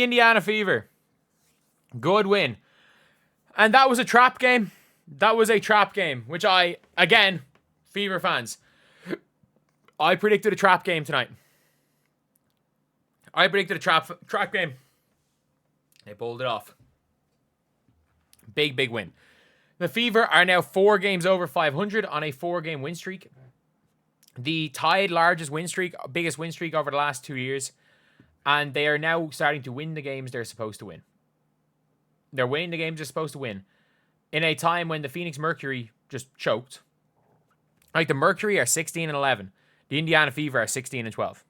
the Indiana Fever. Good win. And that was a trap game. That was a trap game, which again, Fever fans, I predicted a trap game tonight. I predicted a trap game. They pulled it off. Big win. The Fever are now 4 games over 500 on a 4-game win streak. The tied largest win streak, biggest win streak over the last 2 years. And they are now starting to win the games they're supposed to win. They're winning the games they're supposed to win. In a time when the Phoenix Mercury just choked. Like the Mercury are 16-11. The Indiana Fever are 16-12.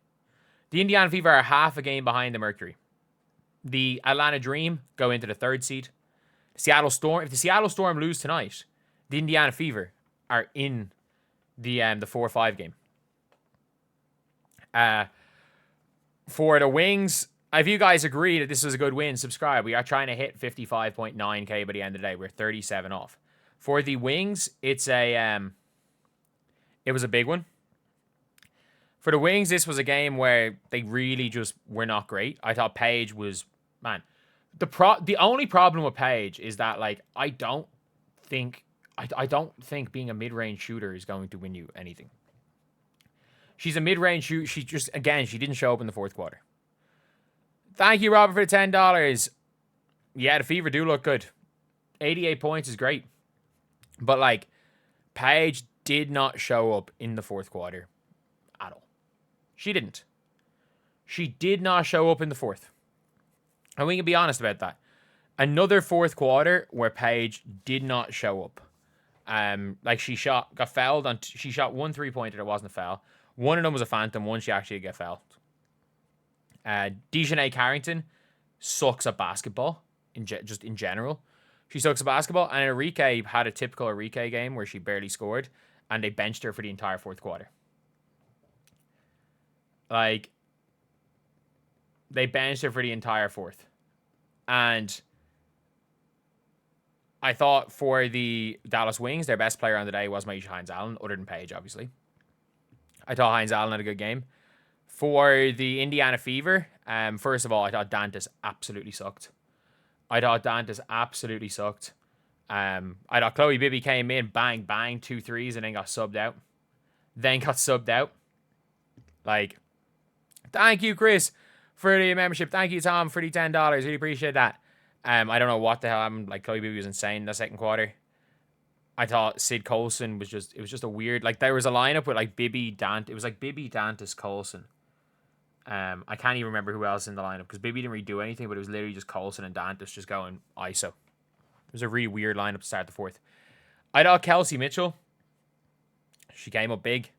The Indiana Fever are half a game behind the Mercury. The Atlanta Dream go into the 3rd seed. Seattle Storm. If the Seattle Storm lose tonight, the Indiana Fever are in the 4-5 game. For the Wings, if you guys agree that this was a good win, subscribe. We are trying to hit 55.9k by the end of the day. We're 37 off. For the Wings, it was a big one. For the Wings, this was a game where they really just were not great. I thought Paige was, man. The only problem with Paige is that, like, I don't think being a mid-range shooter is going to win you anything. She's a mid-range shooter. She didn't show up in the 4th quarter. Thank you, Robert, for the $10. Yeah, the Fever do look good. 88 points is great. But, like, Paige did not show up in the 4th quarter at all. She didn't. She did not show up in the 4th. And we can be honest about that. Another 4th quarter where Paige did not show up. Like she got fouled on. She shot 1 3-pointer that wasn't a foul. One of them was a phantom. One she actually did get fouled. Dejanay Carrington sucks at basketball just in general. She sucks at basketball. And Enrique had a typical Enrique game where she barely scored, and they benched her for the entire 4th quarter. Like, they benched her for the entire 4th. And I thought for the Dallas Wings, their best player on the day was Maisha Hines-Allen, other than Paige, obviously. I thought Hines-Allen had a good game. For the Indiana Fever, first of all, I thought Dantas absolutely sucked. I thought Chloe Bibby came in, bang, 2 threes, and then got subbed out. Like, thank you, Chris, for the membership. Thank you, Tom, for the $10. Really appreciate that. I don't know what the hell happened. Like, Chloe Bibby was insane in the 2nd quarter. I thought Sid Colson was just a weird, like, there was a lineup with, like, it was like Bibby, Dantas, Colson. I can't even remember who else in the lineup because Bibby didn't really do anything, but it was literally just Colson and Dantas just going ISO. It was a really weird lineup to start the 4th. I thought Kelsey Mitchell, she came up big.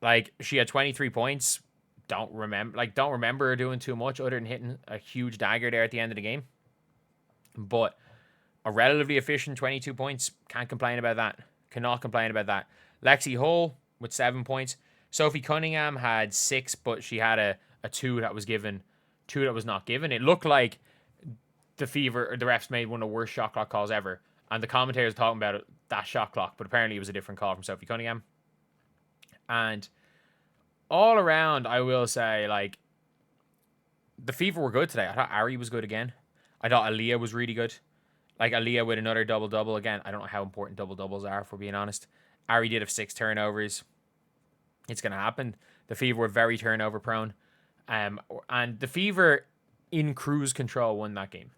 Like, she had 23 points. Don't remember her doing too much other than hitting a huge dagger there at the end of the game. But a relatively efficient 22 points. Can't complain about that. Cannot complain about that. Lexi Hull with 7 points. Sophie Cunningham had 6, but she had a 2 that was given, 2 that was not given. It looked like the Fever or the refs made one of the worst shot clock calls ever. And the commentators were talking about that shot clock, but apparently it was a different call from Sophie Cunningham. And all around, I will say, like, the Fever were good today. I thought Ari was good again. I thought Aaliyah was really good. Like, Aaliyah with another double-double. Again, I don't know how important double-doubles are, if we're being honest. Ari did have 6 turnovers. It's going to happen. The Fever were very turnover-prone. And the Fever, in cruise control, won that game.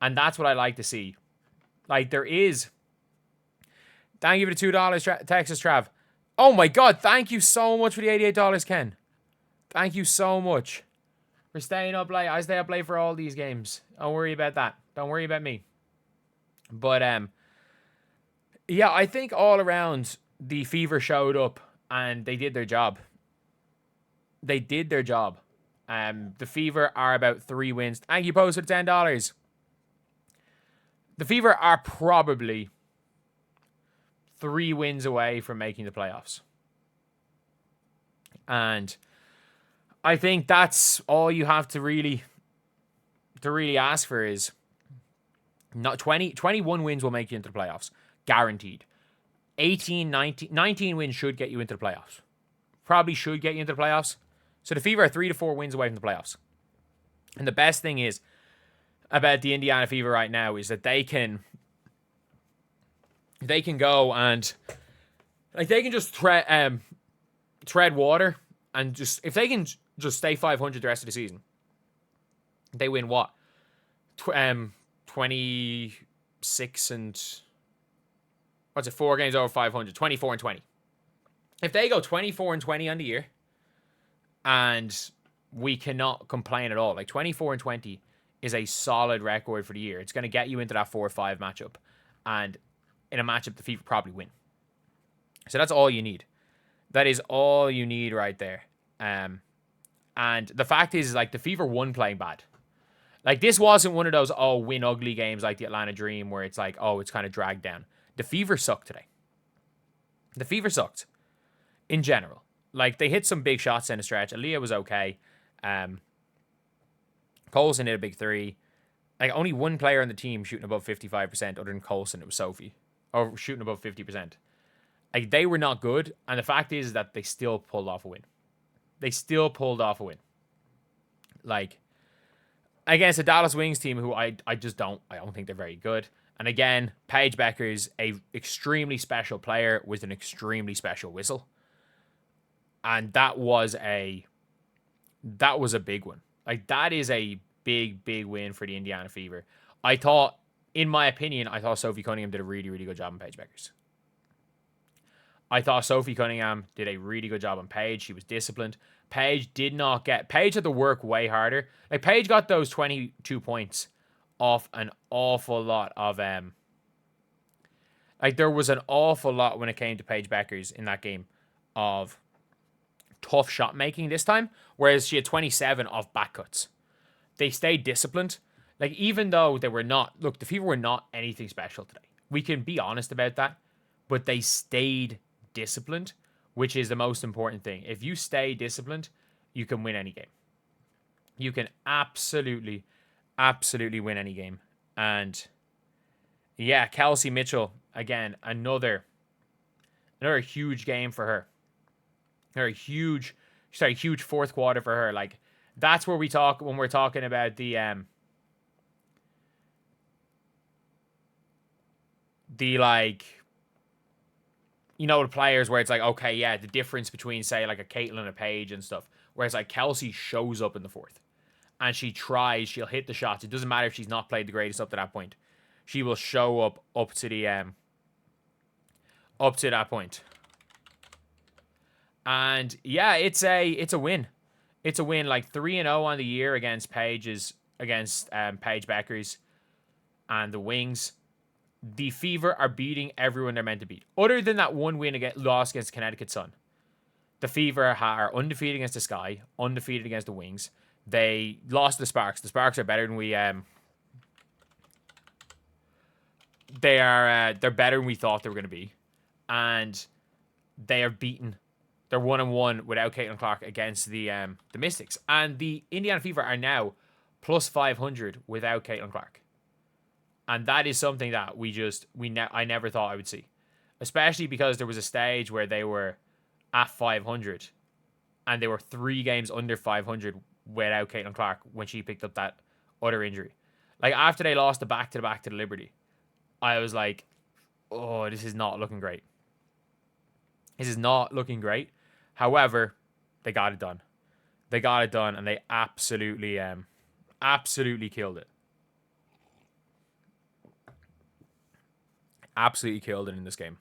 And that's what I like to see. Like, there is... Thank you for the $2, Texas Trav. Oh, my God. Thank you so much for the $88, Ken. Thank you so much for staying up late. I stay up late for all these games. Don't worry about that. Don't worry about me. But, yeah, I think all around, the Fever showed up and they did their job. They did their job. The Fever are about 3 wins. Thank you, Post, for the $10. The Fever are probably 3 wins away from making the playoffs. And I think that's all you have to really ask for is not 21 wins will make you into the playoffs. Guaranteed. 19 wins should get you into the playoffs. Probably should get you into the playoffs. So the Fever are 3 to 4 wins away from the playoffs. And the best thing is about the Indiana Fever right now is that they can go and like they can just tread water and just if they can just stay 500 the rest of the season, they win what 26 and what's it 4 games over 500, 24 and 20. If they go 24 and 20 on the year, and we cannot complain at all. Like 24 and 20 is a solid record for the year. It's going to get you into that 4-5 matchup, and in a matchup the Fever probably win. So that's all you need. That is all you need right there. And the fact is like the Fever won playing bad. Like this wasn't one of those win ugly games like the Atlanta Dream where it's like it's kind of dragged down. The Fever sucked today. The Fever sucked in general. Like they hit some big shots in a stretch. Aaliyah was okay. Colson hit a big 3. Like only one player on the team shooting above 55% other than Colson. It was Sophie, or shooting above 50%. Like they were not good, and the fact is that they still pulled off a win. They still pulled off a win. Like against the Dallas Wings team, who I don't think they're very good. And again, Paige Bueckers, a extremely special player with an extremely special whistle. And that was a big one. Like that is a big win for the Indiana Fever. In my opinion, I thought Sophie Cunningham did a really, really good job on Paige Bueckers. I thought Sophie Cunningham did a really good job on Paige. She was disciplined. Paige had to work way harder. Like Paige got those 22 points off an awful lot of like there was an awful lot when it came to Paige Bueckers in that game of tough shot making this time, whereas she had 27 off back cuts. They stayed disciplined. Like even though they were not, the Fever were not anything special today. We can be honest about that, but they stayed disciplined, which is the most important thing. If you stay disciplined, you can win any game. You can absolutely win any game. And yeah, Kelsey Mitchell, again, another huge game for her. A huge fourth quarter for her. Like that's where we talk when we're talking about the like, the players where it's like, okay, yeah, the difference between say like a Caitlin and a Paige and stuff. Whereas like Kelsey shows up in the fourth and she tries, she'll hit the shots. It doesn't matter if she's not played the greatest up to that point. She will show up to the up to that point. And yeah, it's a win. It's a win, like 3-0 on the year against Paige Bueckers and the Wings. The Fever are beating everyone they're meant to beat. Other than that one loss against Connecticut Sun, the Fever are undefeated against the Sky, undefeated against the Wings. They lost to the Sparks. The Sparks are better than we. They're better than we thought they were going to be, and they are beaten. They're 1-1 without Caitlin Clark against the Mystics, and the Indiana Fever are now plus 500 without Caitlin Clark, and that is something that I never thought I would see, especially because there was a stage where they were at 500, and they were 3 games under 500 without Caitlin Clark when she picked up that other injury. Like after they lost the back to the Liberty, I was like, oh, this is not looking great. This is not looking great. However, they got it done. They got it done, and they absolutely killed it. Absolutely killed it in this game.